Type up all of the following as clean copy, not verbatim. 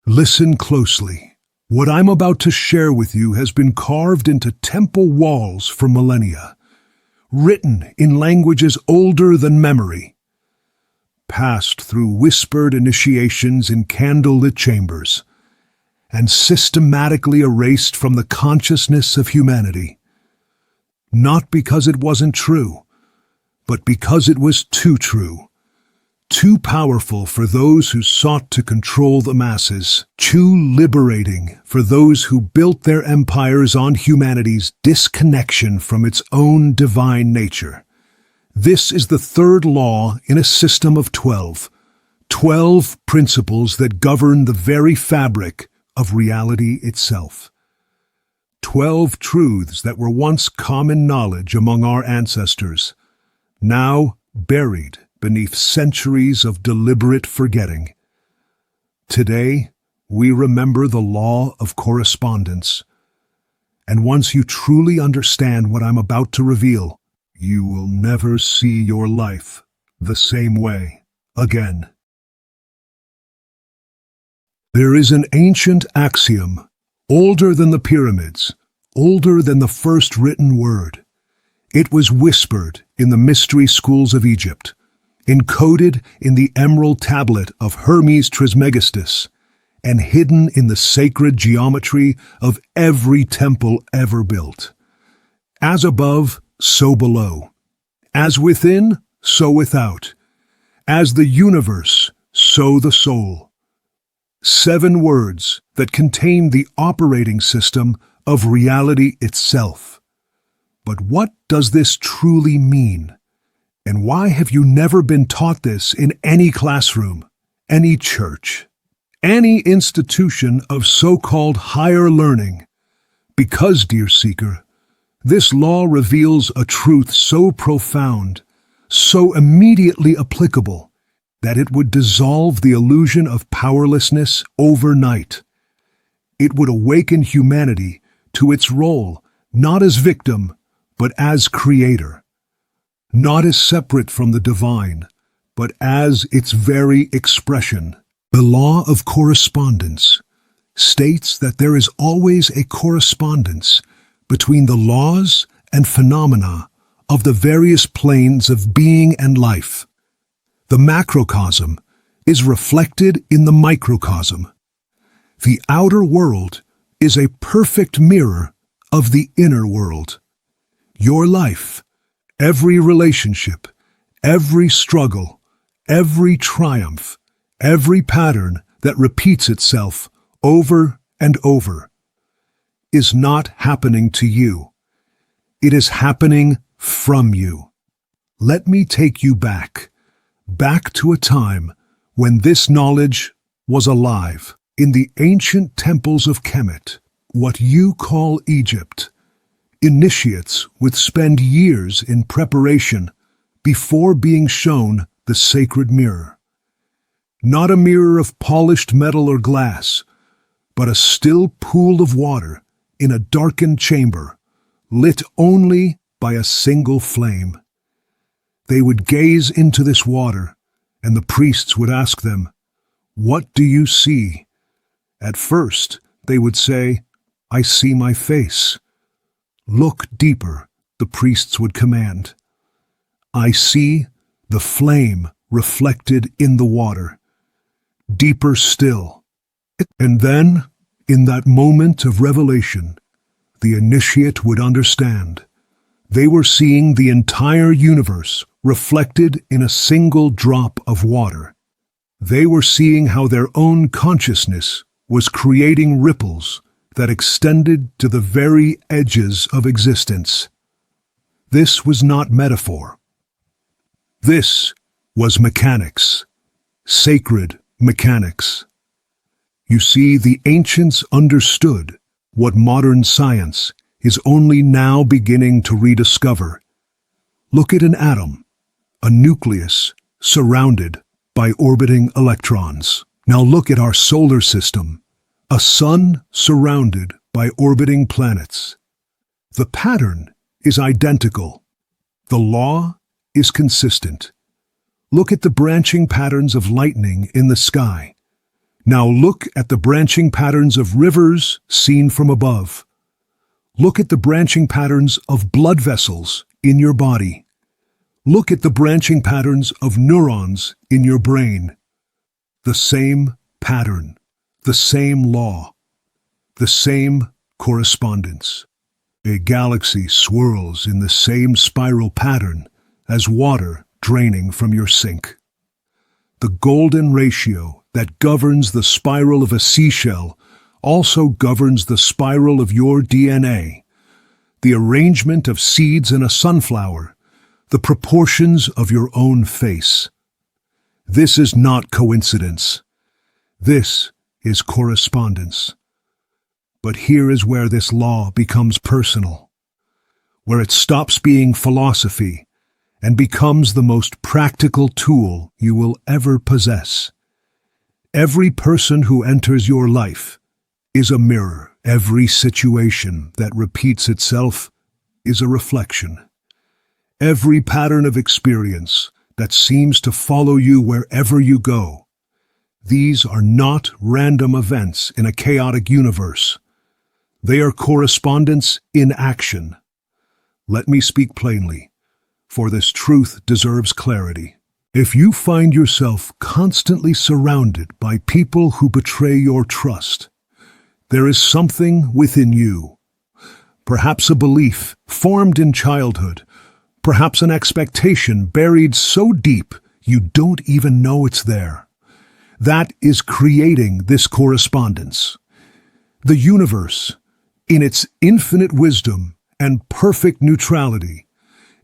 Listen closely. What I'm about to share with you has been carved into temple walls for millennia, written in languages older than memory, passed through whispered initiations in candlelit chambers, and systematically erased from the consciousness of humanity. Not because it wasn't true, but because it was too true. Too powerful for those who sought to control the masses, too liberating for those who built their empires on humanity's disconnection from its own divine nature. This is the third law in a system of 12 principles that govern the very fabric of reality itself. 12 truths that were once common knowledge among our ancestors, now buried beneath centuries of deliberate forgetting. Today, we remember the law of correspondence. And once you truly understand what I'm about to reveal, you will never see your life the same way again. There is an ancient axiom, older than the pyramids, older than the first written word. It was whispered in the mystery schools of Egypt, encoded in the emerald tablet of Hermes Trismegistus, and hidden in the sacred geometry of every temple ever built. As above, so below. As within, so without. As the universe, so the soul. 7 words that contain the operating system of reality itself. But what does this truly mean? And why have you never been taught this in any classroom, any church, any institution of so-called higher learning? Because, dear seeker, this law reveals a truth so profound, so immediately applicable, that it would dissolve the illusion of powerlessness overnight. It would awaken humanity to its role, not as victim, but as creator. Not as separate from the divine, but as its very expression. The law of correspondence states that there is always a correspondence between the laws and phenomena of the various planes of being and life. The macrocosm is reflected in the microcosm. The outer world is a perfect mirror of the inner world. Your life, every relationship, every struggle, every triumph, every pattern that repeats itself over and over, is not happening to you. It is happening from you. Let me take you back to a time when this knowledge was alive. In the ancient temples of Kemet, what you call Egypt, initiates would spend years in preparation before being shown the sacred mirror. Not a mirror of polished metal or glass, but a still pool of water in a darkened chamber, lit only by a single flame. They would gaze into this water, and the priests would ask them, "What do you see?" At first, they would say, "I see my face." "Look deeper," the priests would command. "I see the flame reflected in the water." Deeper still. And then, in that moment of revelation, the initiate would understand. They were seeing the entire universe reflected in a single drop of water. They were seeing how their own consciousness was creating ripples that extended to the very edges of existence. This was not metaphor. This was mechanics, sacred mechanics. You see, the ancients understood what modern science is only now beginning to rediscover. Look at an atom, a nucleus surrounded by orbiting electrons. Now look at our solar system, a sun surrounded by orbiting planets. The pattern is identical. The law is consistent. Look at the branching patterns of lightning in the sky. Now look at the branching patterns of rivers seen from above. Look at the branching patterns of blood vessels in your body. Look at the branching patterns of neurons in your brain. The same pattern, the same law, the same correspondence. A galaxy swirls in the same spiral pattern as water draining from your sink. The golden ratio that governs the spiral of a seashell also governs the spiral of your DNA, the arrangement of seeds in a sunflower, the proportions of your own face. This is not coincidence. This is correspondence. But here is where this law becomes personal, where it stops being philosophy and becomes the most practical tool you will ever possess. Every person who enters your life is a mirror. Every situation that repeats itself is a reflection. Every pattern of experience that seems to follow you wherever you go. These are not random events in a chaotic universe. They are correspondence in action. Let me speak plainly, for this truth deserves clarity. If you find yourself constantly surrounded by people who betray your trust, there is something within you, perhaps a belief formed in childhood, perhaps an expectation buried so deep you don't even know it's there, that is creating this correspondence. The universe, in its infinite wisdom and perfect neutrality,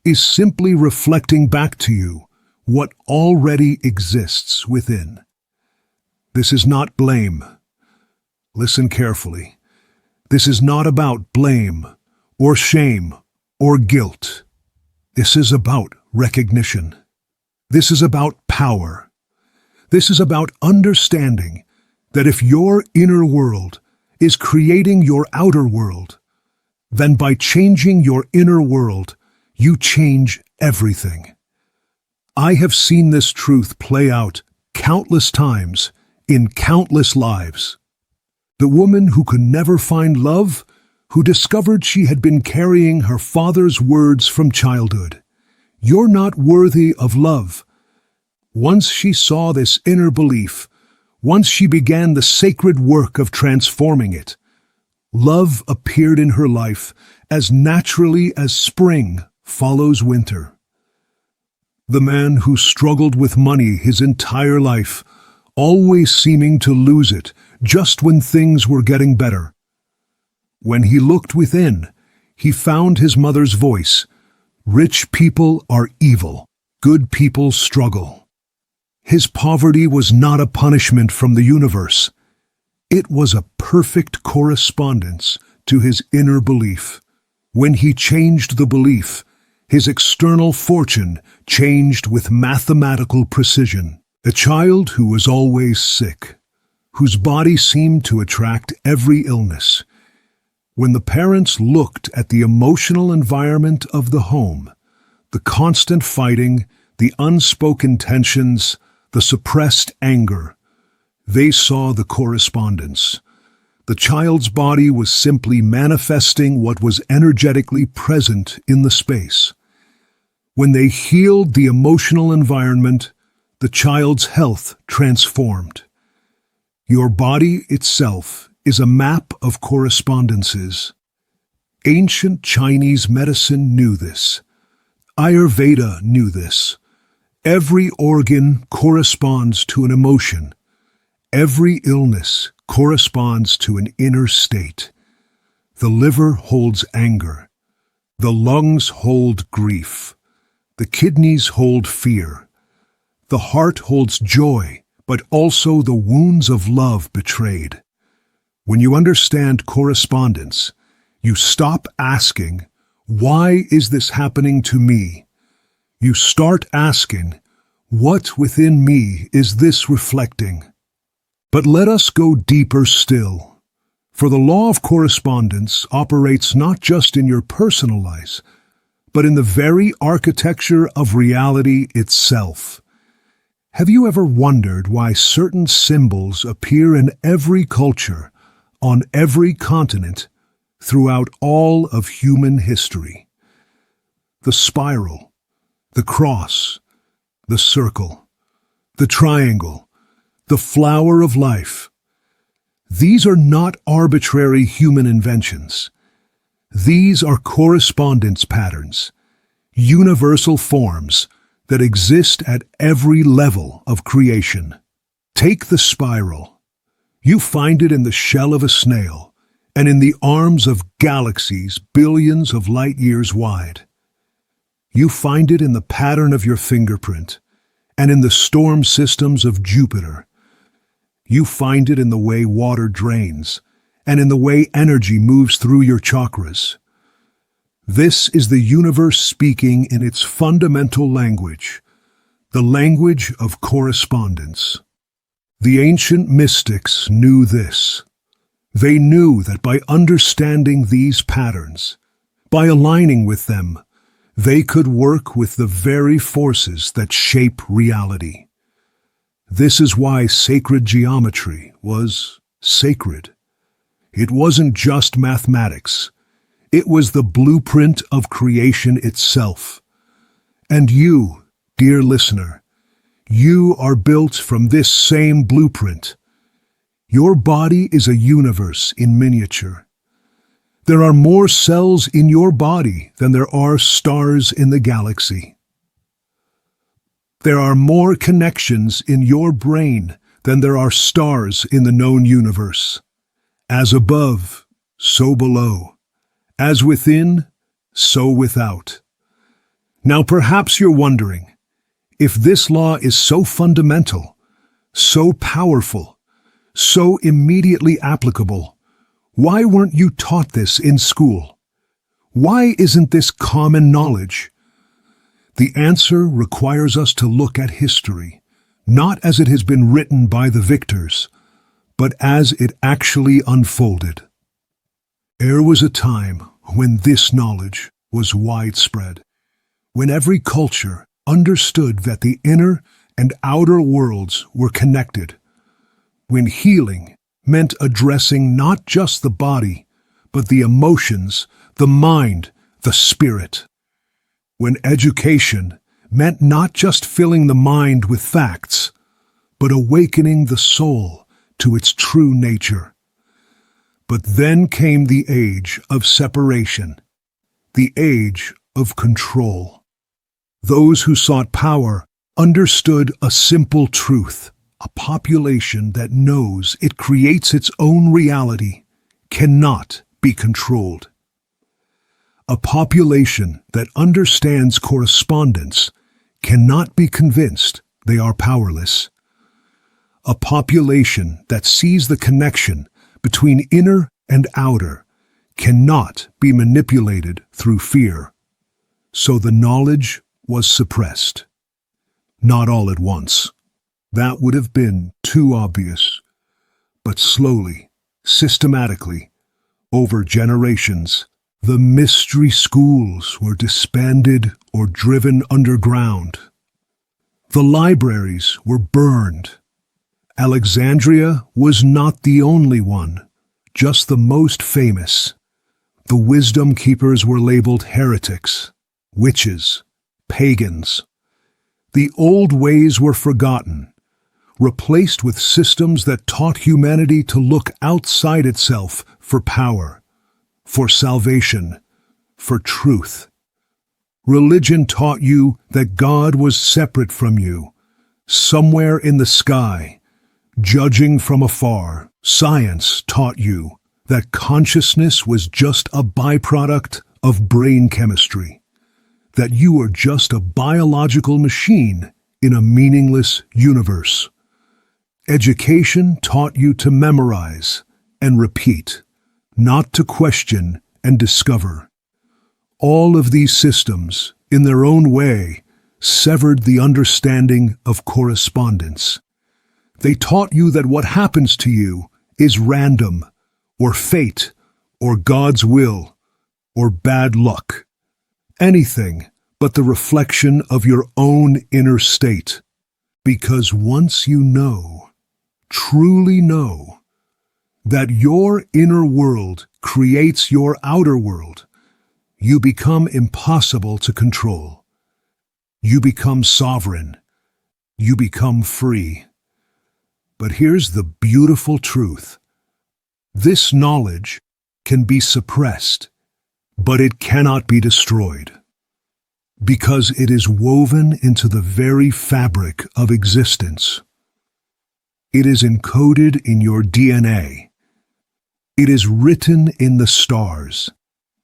is simply reflecting back to you what already exists within. This is not blame. Listen carefully. This is not about blame or shame or guilt. This is about recognition. This is about power. This is about understanding that if your inner world is creating your outer world, then by changing your inner world, you change everything. I have seen this truth play out countless times in countless lives. The woman who could never find love, who discovered she had been carrying her father's words from childhood. You're not worthy of love. Once she saw this inner belief, once she began the sacred work of transforming it, love appeared in her life as naturally as spring follows winter. The man who struggled with money his entire life, always seeming to lose it just when things were getting better. When he looked within, he found his mother's voice. Rich people are evil. Good people struggle. His poverty was not a punishment from the universe. It was a perfect correspondence to his inner belief. When he changed the belief, his external fortune changed with mathematical precision. A child who was always sick, whose body seemed to attract every illness. When the parents looked at the emotional environment of the home, the constant fighting, the unspoken tensions, the suppressed anger, they saw the correspondence. The child's body was simply manifesting what was energetically present in the space. When they healed the emotional environment, the child's health transformed. Your body itself is a map of correspondences. Ancient Chinese medicine knew this. Ayurveda knew this. Every organ corresponds to an emotion. Every illness corresponds to an inner state. The liver holds anger. The lungs hold grief. The kidneys hold fear. The heart holds joy, but also the wounds of love betrayed. When you understand correspondence, you stop asking, "Why is this happening to me?" You start asking, "What within me is this reflecting?" But let us go deeper still. For the law of correspondence operates not just in your personal life, but in the very architecture of reality itself. Have you ever wondered why certain symbols appear in every culture, on every continent, throughout all of human history? The spiral, the cross, the circle, the triangle, the flower of life. These are not arbitrary human inventions. These are correspondence patterns, universal forms that exist at every level of creation. Take the spiral. You find it in the shell of a snail and in the arms of galaxies billions of light years wide. You find it in the pattern of your fingerprint and in the storm systems of Jupiter. You find it in the way water drains and in the way energy moves through your chakras. This is the universe speaking in its fundamental language, the language of correspondence. The ancient mystics knew this. They knew that by understanding these patterns, by aligning with them, they could work with the very forces that shape reality. This is why sacred geometry was sacred. It wasn't just mathematics. It was the blueprint of creation itself. And you, dear listener, you are built from this same blueprint. Your body is a universe in miniature. There are more cells in your body than there are stars in the galaxy. There are more connections in your brain than there are stars in the known universe. As above, so below. As within, so without. Now perhaps you're wondering, if this law is so fundamental, so powerful, so immediately applicable, why weren't you taught this in school? Why isn't this common knowledge? The answer requires us to look at history, not as it has been written by the victors, but as it actually unfolded. There was a time when this knowledge was widespread, when every culture understood that the inner and outer worlds were connected, when healing meant addressing not just the body, but the emotions, the mind, the spirit, when education meant not just filling the mind with facts, but awakening the soul to its true nature. But then came the age of separation, the age of control. Those who sought power understood a simple truth. A population that knows it creates its own reality cannot be controlled. A population that understands correspondence cannot be convinced they are powerless. A population that sees the connection between inner and outer cannot be manipulated through fear. So the knowledge was suppressed. Not all at once. That would have been too obvious. But slowly, systematically, over generations, the mystery schools were disbanded or driven underground. The libraries were burned. Alexandria was not the only one, just the most famous. The wisdom keepers were labeled heretics, witches, pagans. The old ways were forgotten, replaced with systems that taught humanity to look outside itself for power, for salvation, for truth. Religion taught you that God was separate from you, somewhere in the sky, judging from afar. Science taught you that consciousness was just a byproduct of brain chemistry, that you are just a biological machine in a meaningless universe. Education taught you to memorize and repeat, not to question and discover. All of these systems, in their own way, severed the understanding of correspondence. They taught you that what happens to you is random, or fate, or God's will, or bad luck. Anything but the reflection of your own inner state. Because once you know, truly know, that your inner world creates your outer world, you become impossible to control. You become sovereign. You become free. But here's the beautiful truth. This knowledge can be suppressed, but it cannot be destroyed, because it is woven into the very fabric of existence. It is encoded in your DNA. It is written in the stars.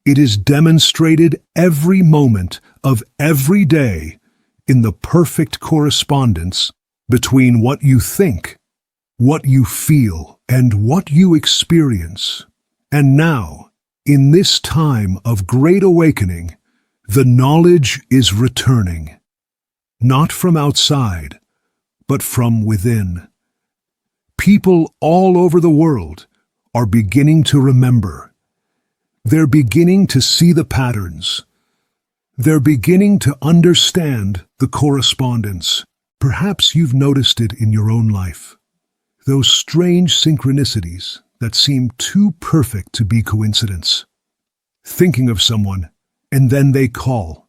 It is demonstrated every moment of every day in the perfect correspondence between what you think, what you feel, and what you experience. And now, in this time of great awakening, the knowledge is returning, not from outside, but from within. People all over the world are beginning to remember. They're beginning to see the patterns. They're beginning to understand the correspondence. Perhaps you've noticed it in your own life. Those strange synchronicities that seem too perfect to be coincidence. Thinking of someone, and then they call.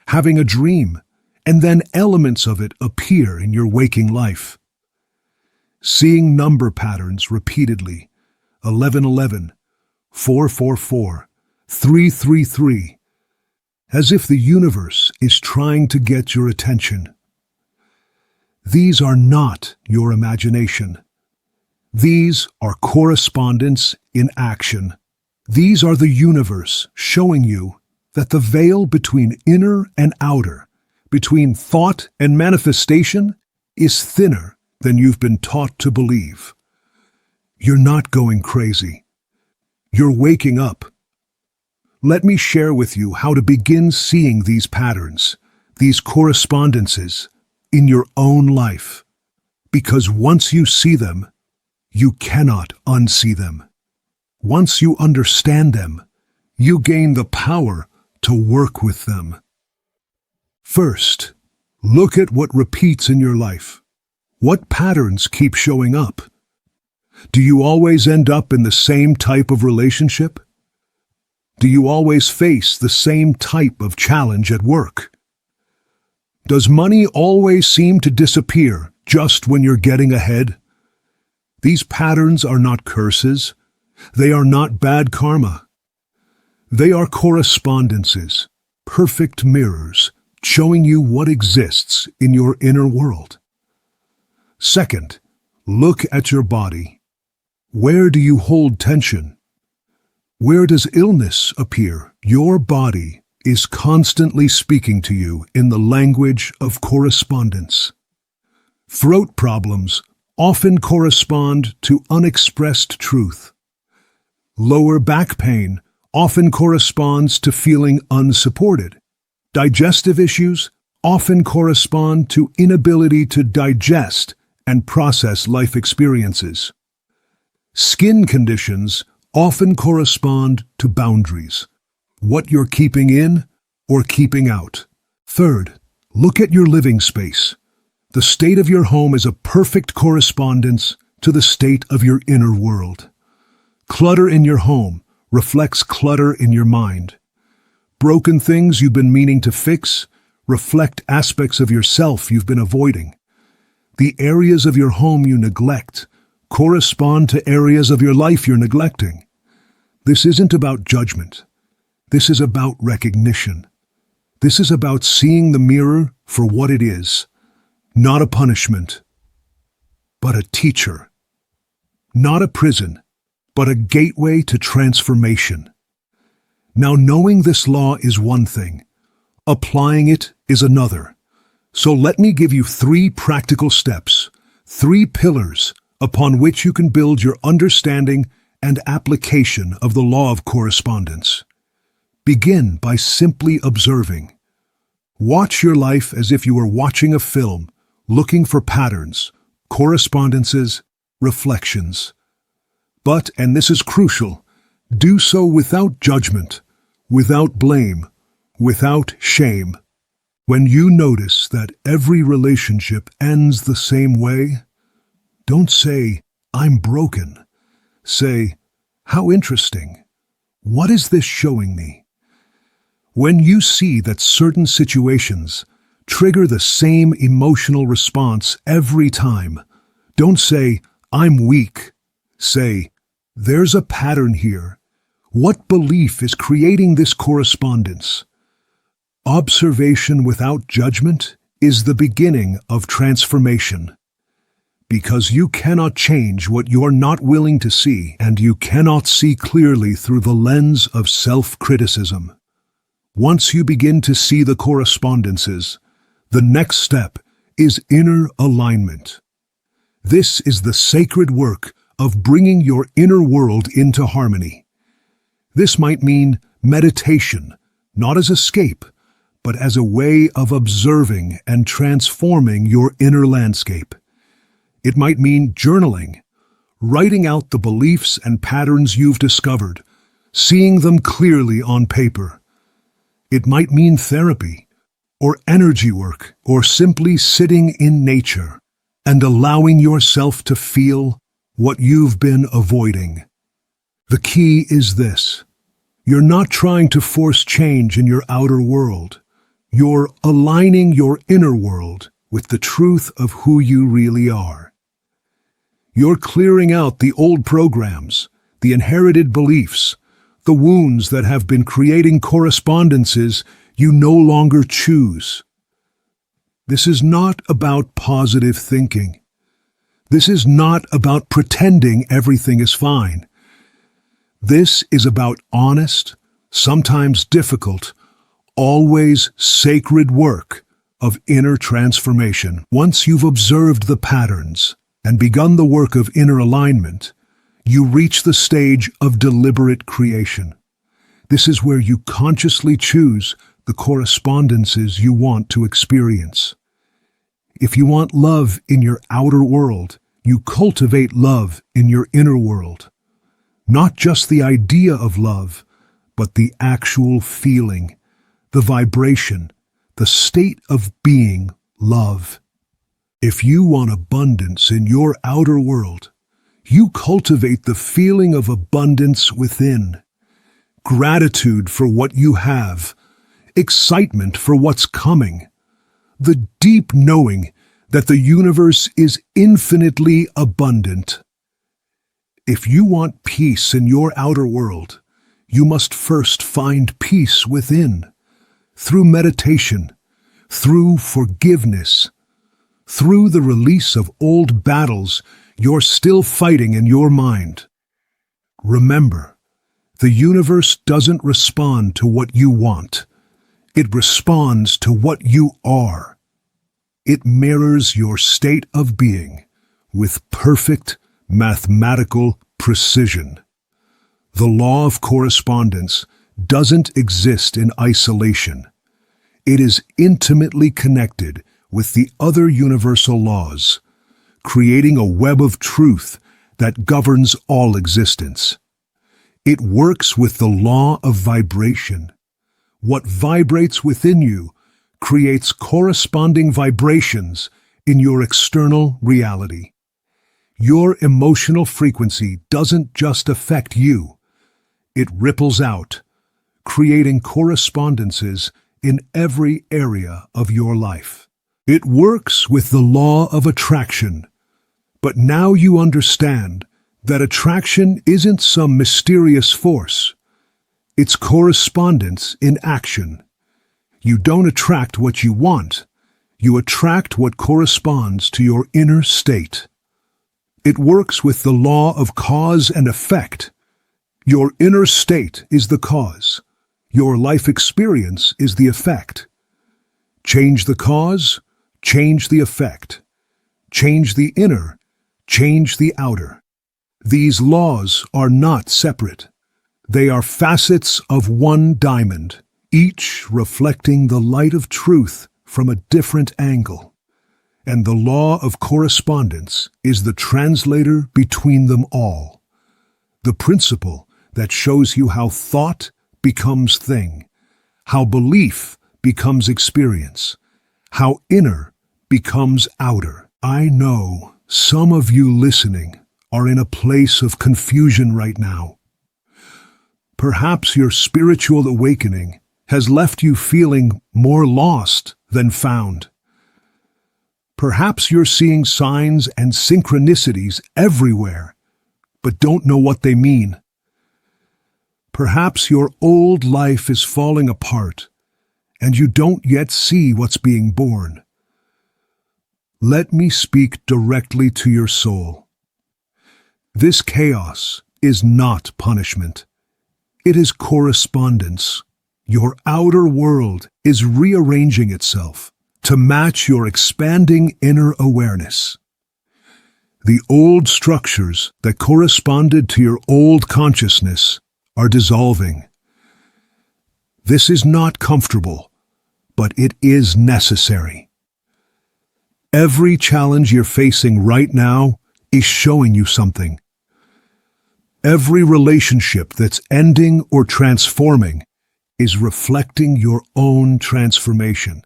Having a dream, and then elements of it appear in your waking life. Seeing number patterns repeatedly, 1111, 444, 333, as if the universe is trying to get your attention. These are not your imagination. These are correspondence in action. These are the universe showing you that the veil between inner and outer, between thought and manifestation, is thinner than you've been taught to believe. You're not going crazy. You're waking up. Let me share with you how to begin seeing these patterns, these correspondences, in your own life. Because once you see them, you cannot unsee them. Once you understand them, you gain the power to work with them. First, look at what repeats in your life. What patterns keep showing up? Do you always end up in the same type of relationship? Do you always face the same type of challenge at work? Does money always seem to disappear just when you're getting ahead? These patterns are not curses. They are not bad karma. They are correspondences, perfect mirrors, showing you what exists in your inner world. Second, look at your body. Where do you hold tension? Where does illness appear? Your body is constantly speaking to you in the language of correspondence. Throat problems often correspond to unexpressed truth. Lower back pain often corresponds to feeling unsupported. Digestive issues often correspond to inability to digest and process life experiences. Skin conditions often correspond to boundaries, what you're keeping in or keeping out. Third, look at your living space. The state of your home is a perfect correspondence to the state of your inner world. Clutter in your home reflects clutter in your mind. Broken things you've been meaning to fix reflect aspects of yourself you've been avoiding. The areas of your home you neglect correspond to areas of your life you're neglecting. This isn't about judgment. This is about recognition. This is about seeing the mirror for what it is, not a punishment, but a teacher. Not a prison, but a gateway to transformation. Now, knowing this law is one thing. Applying it is another. So let me give you 3 practical steps, 3 pillars upon which you can build your understanding and application of the law of correspondence. Begin by simply observing. Watch your life as if you were watching a film, looking for patterns, correspondences, reflections. But, and this is crucial, do so without judgment, without blame, without shame. When you notice that every relationship ends the same way, don't say, "I'm broken." Say, "How interesting. What is this showing me?" When you see that certain situations trigger the same emotional response every time, don't say, "I'm weak." Say, "There's a pattern here. What belief is creating this correspondence?" Observation without judgment is the beginning of transformation. Because you cannot change what you're not willing to see, and you cannot see clearly through the lens of self-criticism. Once you begin to see the correspondences, the next step is inner alignment. This is the sacred work of bringing your inner world into harmony. This might mean meditation, not as escape, but as a way of observing and transforming your inner landscape. It might mean journaling, writing out the beliefs and patterns you've discovered, seeing them clearly on paper. It might mean therapy, or energy work, or simply sitting in nature and allowing yourself to feel what you've been avoiding. The key is this: you're not trying to force change in your outer world. You're aligning your inner world with the truth of who you really are. You're clearing out the old programs, the inherited beliefs, the wounds that have been creating correspondences you no longer choose. This is not about positive thinking. This is not about pretending everything is fine. This is about honest, sometimes difficult, always sacred work of inner transformation. Once you've observed the patterns and begun the work of inner alignment, you reach the stage of deliberate creation. This is where you consciously choose the correspondences you want to experience. If you want love in your outer world, you cultivate love in your inner world. Not just the idea of love, but the actual feeling, the vibration, the state of being love. If you want abundance in your outer world, you cultivate the feeling of abundance within. Gratitude for what you have, excitement for what's coming, the deep knowing that the universe is infinitely abundant. If you want peace in your outer world, you must first find peace within, through meditation, through forgiveness, through the release of old battles you're still fighting in your mind. Remember, the universe doesn't respond to what you want. It responds to what you are. It mirrors your state of being with perfect mathematical precision. The law of correspondence doesn't exist in isolation. It is intimately connected with the other universal laws, creating a web of truth that governs all existence. It works with the law of vibration. What vibrates within you creates corresponding vibrations in your external reality. Your emotional frequency doesn't just affect you. It ripples out, creating correspondences in every area of your life. It works with the law of attraction. But now you understand that attraction isn't some mysterious force. It's correspondence in action. You don't attract what you want. You attract what corresponds to your inner state. It works with the law of cause and effect. Your inner state is the cause. Your life experience is the effect. Change the cause, change the effect. Change the inner, change the outer. These laws are not separate. They are facets of one diamond, each reflecting the light of truth from a different angle. And the law of correspondence is the translator between them all. The principle that shows you how thought becomes thing, how belief becomes experience, how inner becomes outer. I know some of you listening are in a place of confusion right now. Perhaps your spiritual awakening has left you feeling more lost than found. Perhaps you're seeing signs and synchronicities everywhere, but don't know what they mean. Perhaps your old life is falling apart, and you don't yet see what's being born. Let me speak directly to your soul. This chaos is not punishment. It is correspondence. Your outer world is rearranging itself to match your expanding inner awareness. The old structures that corresponded to your old consciousness are dissolving. This is not comfortable, but it is necessary. Every challenge you're facing right now is showing you something. Every relationship that's ending or transforming is reflecting your own transformation.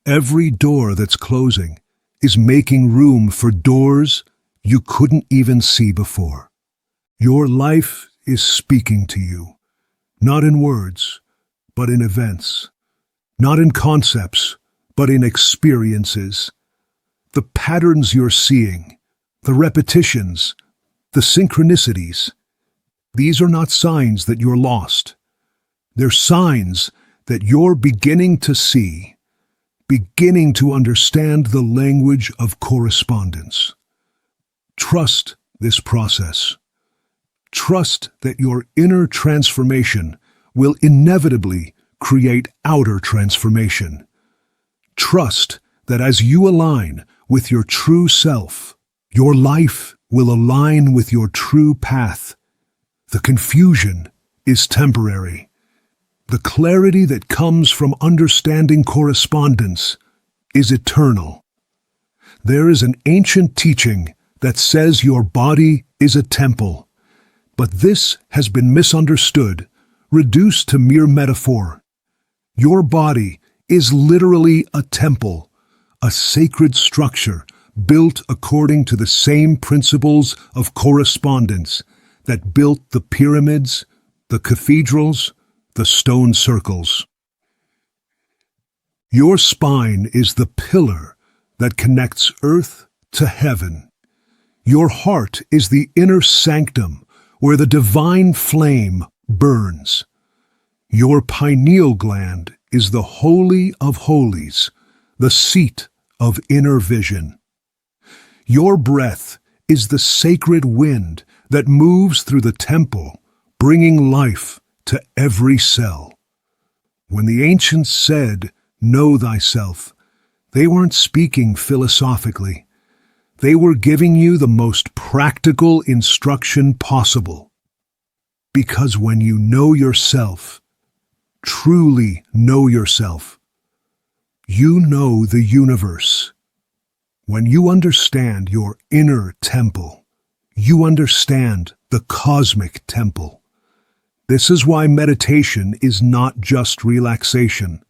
Every door that's closing is making room for doors you couldn't even see before. Your life is speaking to you, not in words, but in events, not in concepts, but in experiences. The patterns you're seeing, the repetitions, the synchronicities, these are not signs that you're lost. They're signs that you're beginning to see, beginning to understand the language of correspondence. Trust this process. Trust that your inner transformation will inevitably create outer transformation. Trust that as you align with your true self, your life will align with your true path. The confusion is temporary. The clarity that comes from understanding correspondence is eternal. There is an ancient teaching that says your body is a temple, but this has been misunderstood, reduced to mere metaphor. Your body is literally a temple, a sacred structure built according to the same principles of correspondence that built the pyramids, the cathedrals, the stone circles. Your spine is the pillar that connects earth to heaven. Your heart is the inner sanctum where the divine flame burns. Your pineal gland is the holy of holies, the seat of inner vision. Your breath is the sacred wind that moves through the temple, bringing life to every cell. When the ancients said, "Know thyself," they weren't speaking philosophically. They were giving you the most practical instruction possible. Because when you know yourself, truly know yourself, you know the universe. When you understand your inner temple, you understand the cosmic temple. This is why meditation is not just relaxation.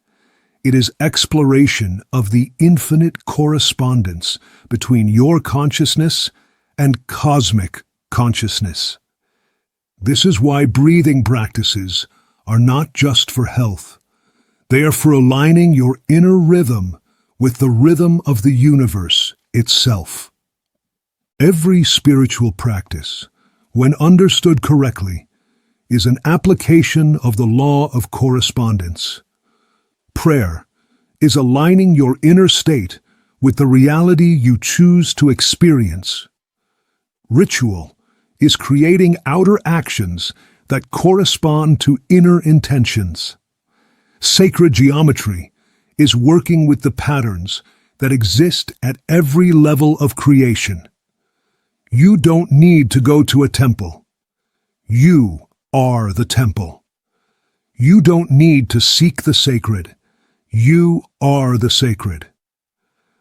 It is exploration of the infinite correspondence between your consciousness and cosmic consciousness. This is why breathing practices are not just for health. They are for aligning your inner rhythm with the rhythm of the universe itself. Every spiritual practice, when understood correctly, is an application of the law of correspondence. Prayer is aligning your inner state with the reality you choose to experience. Ritual is creating outer actions that correspond to inner intentions. Sacred geometry is working with the patterns that exist at every level of creation. You don't need to go to a temple. You are the temple. You don't need to seek the sacred. You are the sacred.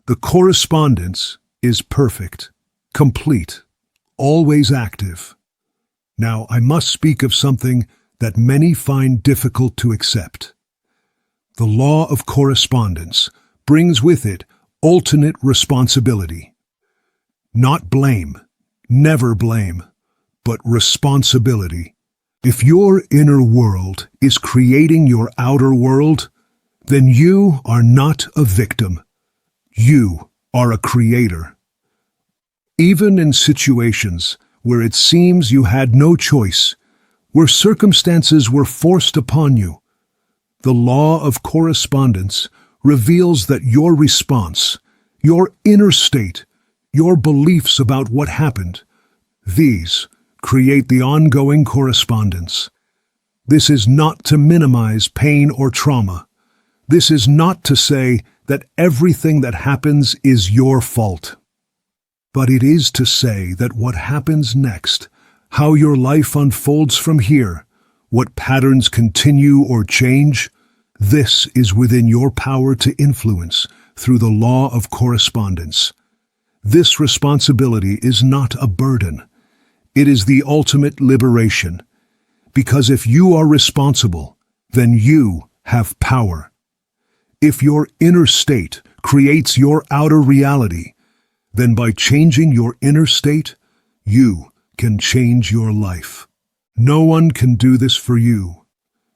The correspondence is perfect, complete, always active. Now, I must speak of something that many find difficult to accept. The law of correspondence brings with it ultimate responsibility. Not blame, never blame, but responsibility. If your inner world is creating your outer world, then you are not a victim. You are a creator. Even in situations where it seems you had no choice, where circumstances were forced upon you, the law of correspondence reveals that your response, your inner state, your beliefs about what happened, these create the ongoing correspondence. This is not to minimize pain or trauma. This is not to say that everything that happens is your fault. But it is to say that what happens next, how your life unfolds from here, what patterns continue or change, this is within your power to influence through the law of correspondence. This responsibility is not a burden. It is the ultimate liberation. Because if you are responsible, then you have power. If your inner state creates your outer reality, then by changing your inner state, you can change your life. No one can do this for you.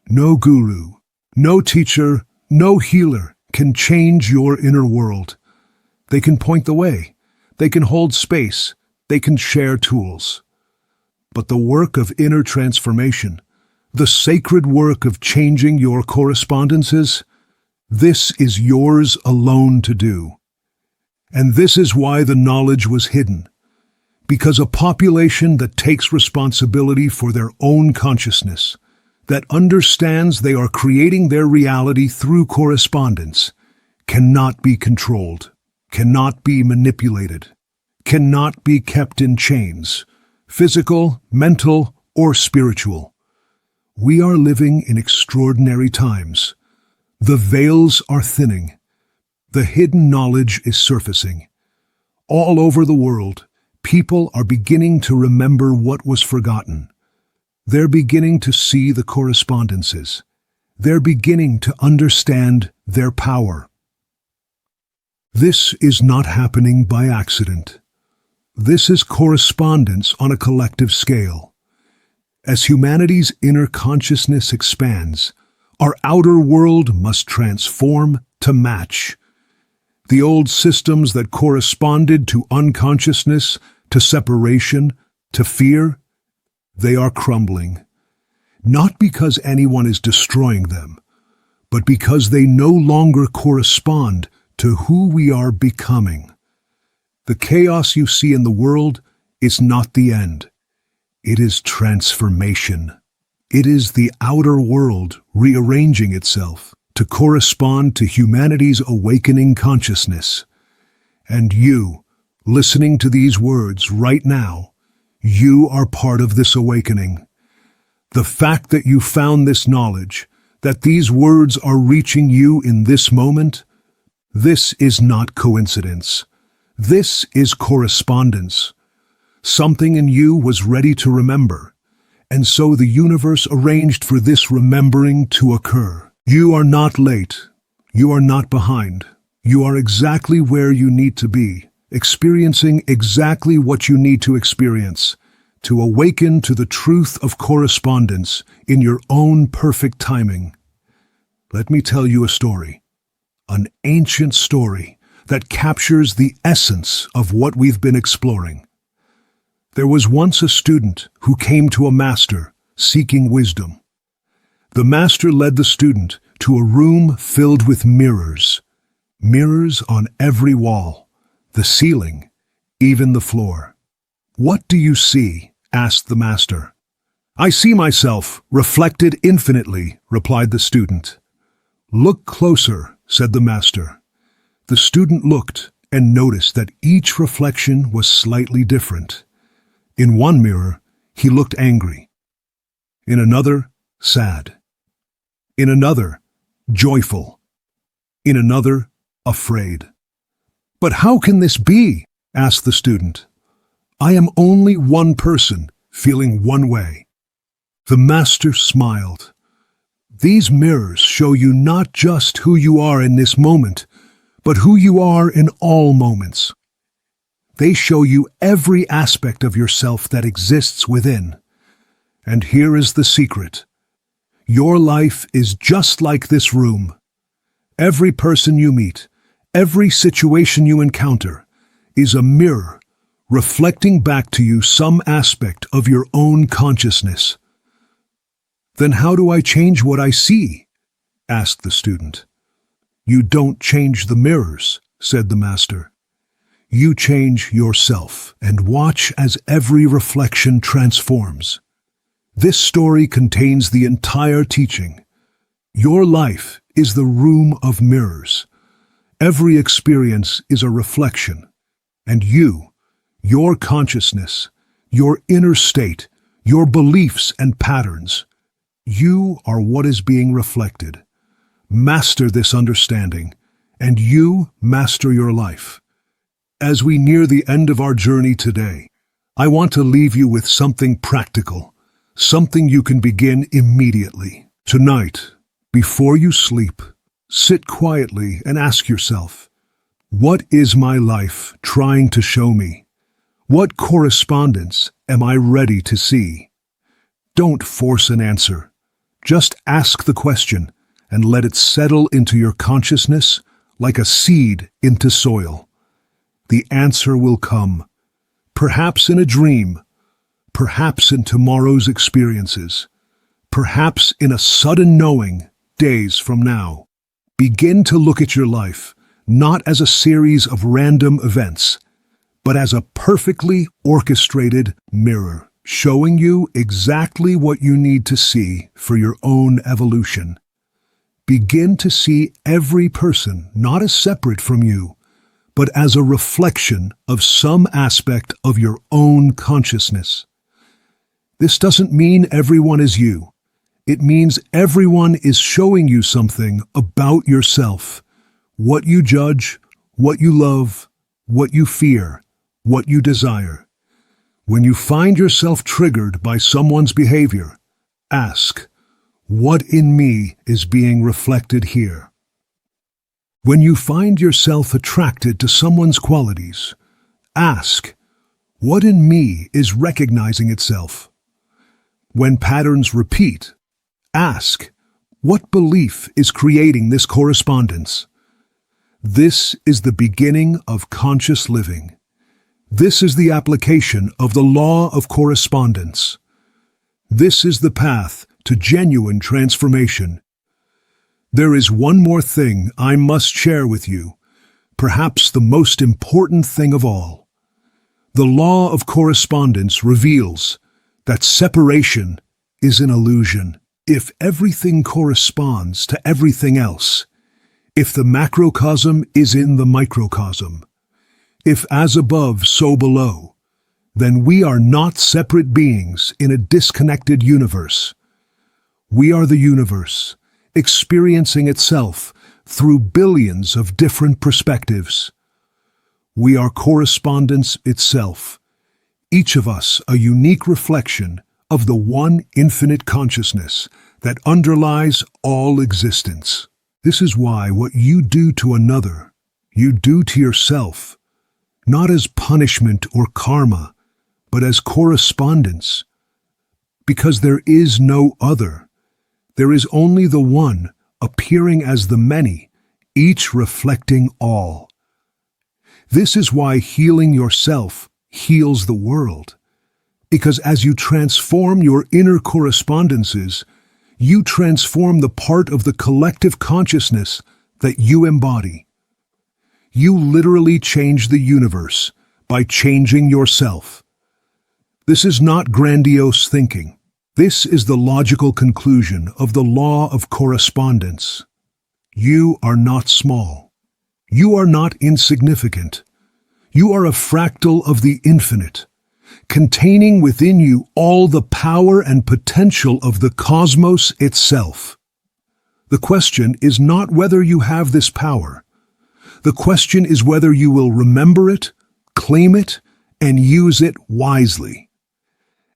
No guru, no teacher, no healer can change your inner world. They can point the way. They can hold space. They can share tools. But the work of inner transformation, the sacred work of changing your correspondences, this is yours alone to do. And this is why the knowledge was hidden. Because a population that takes responsibility for their own consciousness, that understands they are creating their reality through correspondence, cannot be controlled, cannot be manipulated, cannot be kept in chains, physical, mental, or spiritual. We are living in extraordinary times. The veils are thinning. The hidden knowledge is surfacing. All over the world, people are beginning to remember what was forgotten. They're beginning to see the correspondences. They're beginning to understand their power. This is not happening by accident. This is correspondence on a collective scale. As humanity's inner consciousness expands, our outer world must transform to match. The old systems that corresponded to unconsciousness, to separation, to fear, they are crumbling. Not because anyone is destroying them, but because they no longer correspond to who we are becoming. The chaos you see in the world is not the end. It is transformation. It is the outer world rearranging itself to correspond to humanity's awakening consciousness. And you, listening to these words right now, you are part of this awakening. The fact that you found this knowledge, that these words are reaching you in this moment, this is not coincidence. This is correspondence. Something in you was ready to remember, and so the universe arranged for this remembering to occur. You are not late. You are not behind. You are exactly where you need to be, experiencing exactly what you need to experience, to awaken to the truth of correspondence in your own perfect timing. Let me tell you a story, an ancient story that captures the essence of what we've been exploring. There was once a student who came to a master seeking wisdom. The master led the student to a room filled with mirrors. Mirrors on every wall, the ceiling, even the floor. "What do you see?" asked the master. "I see myself, reflected infinitely," replied the student. "Look closer," said the master. The student looked and noticed that each reflection was slightly different. In one mirror, he looked angry. In another, sad. In another, joyful. In another, afraid. "But how can this be?" asked the student. "I am only one person, feeling one way." The master smiled. These mirrors show you not just who you are in this moment, but who you are in all moments. They show you every aspect of yourself that exists within. And here is the secret. Your life is just like this room. Every person you meet, every situation you encounter, is a mirror reflecting back to you some aspect of your own consciousness. Then how do I change what I see? Asked the student. You don't change the mirrors, said the master. You change yourself and watch as every reflection transforms. This story contains the entire teaching. Your life is the room of mirrors. Every experience is a reflection, and you, your consciousness, your inner state, your beliefs and patterns, you are what is being reflected. Master this understanding, and you master your life. As we near the end of our journey today, I want to leave you with something practical, something you can begin immediately. Tonight, before you sleep, sit quietly and ask yourself, what is my life trying to show me? What correspondence am I ready to see? Don't force an answer. Just ask the question and let it settle into your consciousness like a seed into soil. The answer will come, perhaps in a dream, perhaps in tomorrow's experiences, perhaps in a sudden knowing days from now. Begin to look at your life not as a series of random events, but as a perfectly orchestrated mirror, showing you exactly what you need to see for your own evolution. Begin to see every person not as separate from you, but as a reflection of some aspect of your own consciousness. This doesn't mean everyone is you. It means everyone is showing you something about yourself, what you judge, what you love, what you fear, what you desire. When you find yourself triggered by someone's behavior, ask, what in me is being reflected here? When you find yourself attracted to someone's qualities, ask, what in me is recognizing itself? When patterns repeat, ask, what belief is creating this correspondence? This is the beginning of conscious living. This is the application of the law of correspondence. This is the path to genuine transformation. There is one more thing I must share with you, perhaps the most important thing of all. The law of correspondence reveals that separation is an illusion. If everything corresponds to everything else, if the macrocosm is in the microcosm, if as above, so below, then we are not separate beings in a disconnected universe. We are the universe, experiencing itself through billions of different perspectives. We are correspondence itself, each of us a unique reflection of the one infinite consciousness that underlies all existence. This is why what you do to another, you do to yourself, not as punishment or karma, but as correspondence. Because there is no other. There is only the one, appearing as the many, each reflecting all. This is why healing yourself heals the world. Because as you transform your inner correspondences, you transform the part of the collective consciousness that you embody. You literally change the universe by changing yourself. This is not grandiose thinking. This is the logical conclusion of the law of correspondence. You are not small. You are not insignificant. You are a fractal of the infinite, containing within you all the power and potential of the cosmos itself. The question is not whether you have this power. The question is whether you will remember it, claim it, and use it wisely.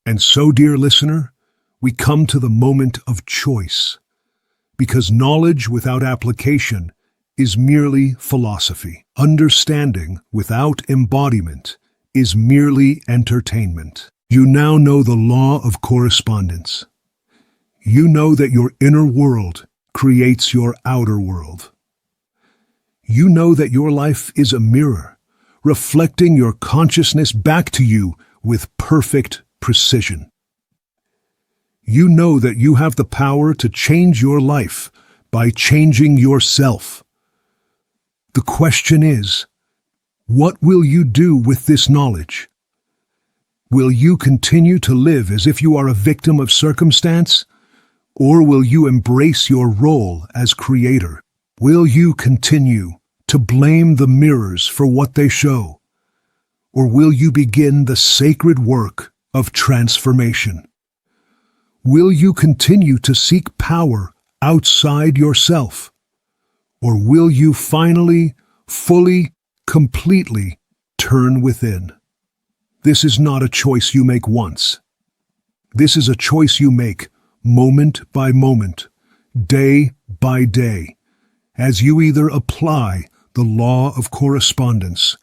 And so, dear listener, we come to the moment of choice. because knowledge without application is merely philosophy. Understanding without embodiment is merely entertainment. You now know the law of correspondence. You know that your inner world creates your outer world. You know that your life is a mirror, reflecting your consciousness back to you with perfect precision. You know that you have the power to change your life by changing yourself. The question is, what will you do with this knowledge? Will you continue to live as if you are a victim of circumstance? Or will you embrace your role as creator? Will you continue to blame the mirrors for what they show? Or will you begin the sacred work of transformation? Will you continue to seek power outside yourself? Or will you finally, fully, completely turn within? This is not a choice you make once. This is a choice you make moment by moment, day by day, as you either apply the law of correspondence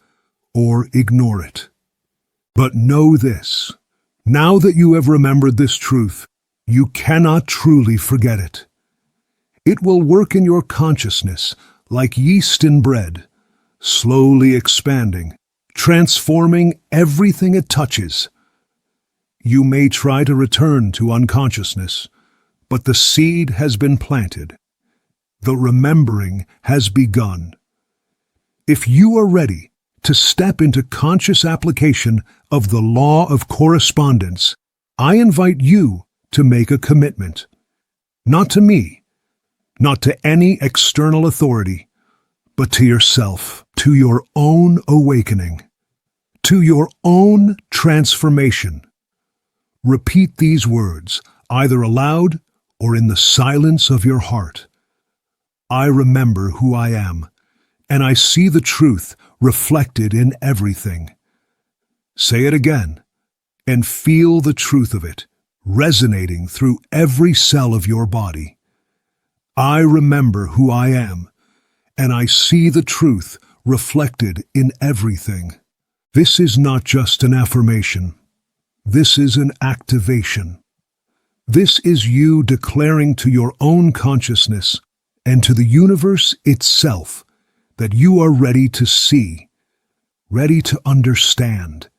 or ignore it. But know this, now that you have remembered this truth, you cannot truly forget it. It will work in your consciousness like yeast in bread, slowly expanding, transforming everything it touches. You may try to return to unconsciousness, but the seed has been planted. The remembering has begun. If you are ready to step into conscious application of the law of correspondence, I invite you to make a commitment. Not to me, not to any external authority, but to yourself, to your own awakening, to your own transformation. Repeat these words, either aloud or in the silence of your heart. I remember who I am, and I see the truth reflected in everything. Say it again, and feel the truth of it resonating through every cell of your body. I remember who I am, and I see the truth reflected in everything. This is not just an affirmation. This is an activation. This is you declaring to your own consciousness and to the universe itself that you are ready to see, ready to understand,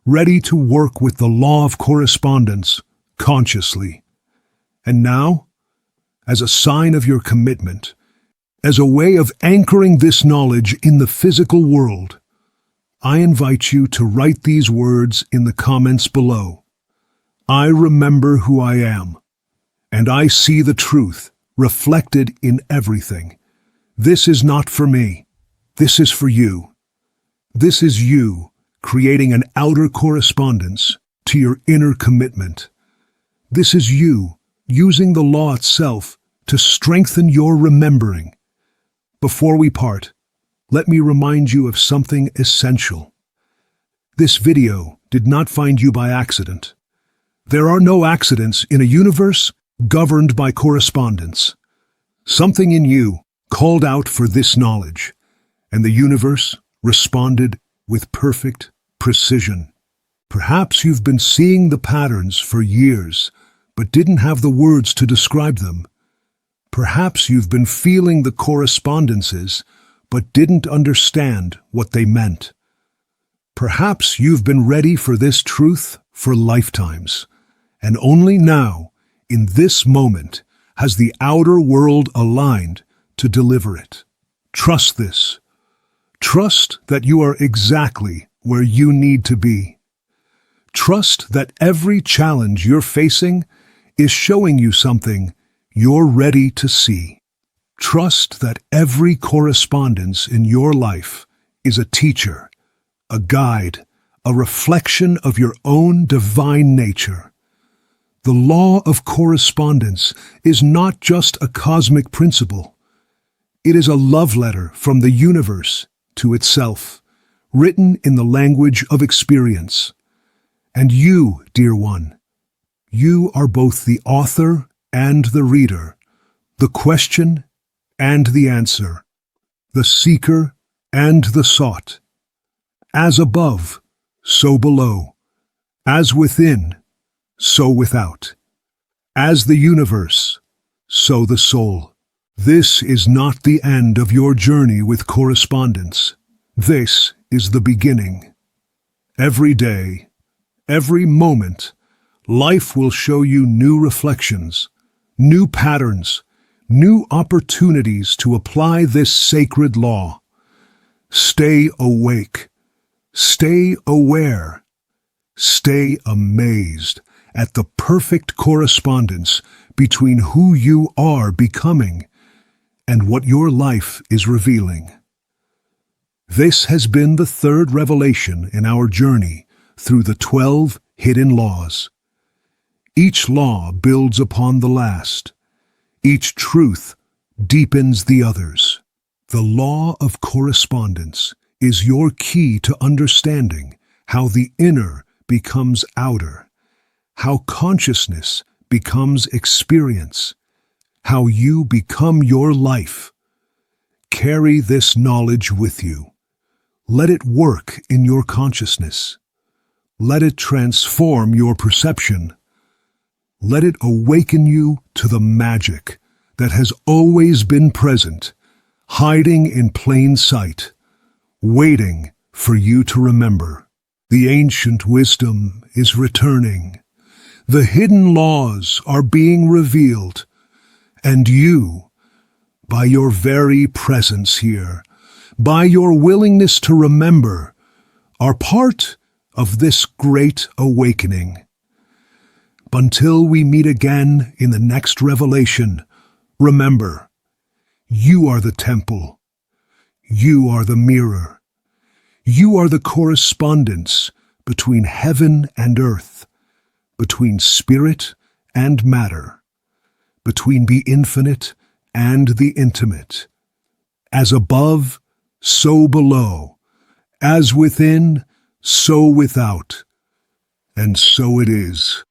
ready to work with the law of correspondence consciously. And now, as a sign of your commitment, as a way of anchoring this knowledge in the physical world, I invite you to write these words in the comments below. I remember who I am, and I see the truth reflected in everything. This is not for me. This is for you. This is you creating an outer correspondence to your inner commitment. This is you using the law itself to strengthen your remembering. Before we part, let me remind you of something essential. This video did not find you by accident. There are no accidents in a universe governed by correspondence. Something in you called out for this knowledge, and the universe responded with perfect precision. Perhaps you've been seeing the patterns for years, but didn't have the words to describe them. Perhaps you've been feeling the correspondences, but didn't understand what they meant. Perhaps you've been ready for this truth for lifetimes, and only now, in this moment, has the outer world aligned to deliver it. Trust this. Trust that you are exactly where you need to be. Trust that every challenge you're facing is showing you something you're ready to see. Trust that every correspondence in your life is a teacher, a guide, a reflection of your own divine nature. The law of correspondence is not just a cosmic principle. It is a love letter from the universe to itself, written in the language of experience. And you, dear one, you are both the author and the reader, the question and the answer, the seeker and the sought. As above, so below. As within, so without. As the universe, so the soul. This is not the end of your journey with correspondence. This is the beginning. Every day, every moment, life will show you new reflections, new patterns, new opportunities to apply this sacred law. Stay awake. Stay aware. Stay amazed at the perfect correspondence between who you are becoming and what your life is revealing. This has been the third revelation in our journey through the 12 hidden laws. Each law builds upon the last. Each truth deepens the others. The law of correspondence is your key to understanding how the inner becomes outer, how consciousness becomes experience, how you become your life. Carry this knowledge with you. Let it work in your consciousness. Let it transform your perception. Let it awaken you to the magic that has always been present, hiding in plain sight, waiting for you to remember. The ancient wisdom is returning. The hidden laws are being revealed, and you, by your very presence here, by your willingness to remember, are part of this great awakening. Until we meet again in the next revelation, remember, you are the temple. You are the mirror. You are the correspondence between heaven and earth, between spirit and matter, between the infinite and the intimate. As above, so below. As within, so without. And so it is.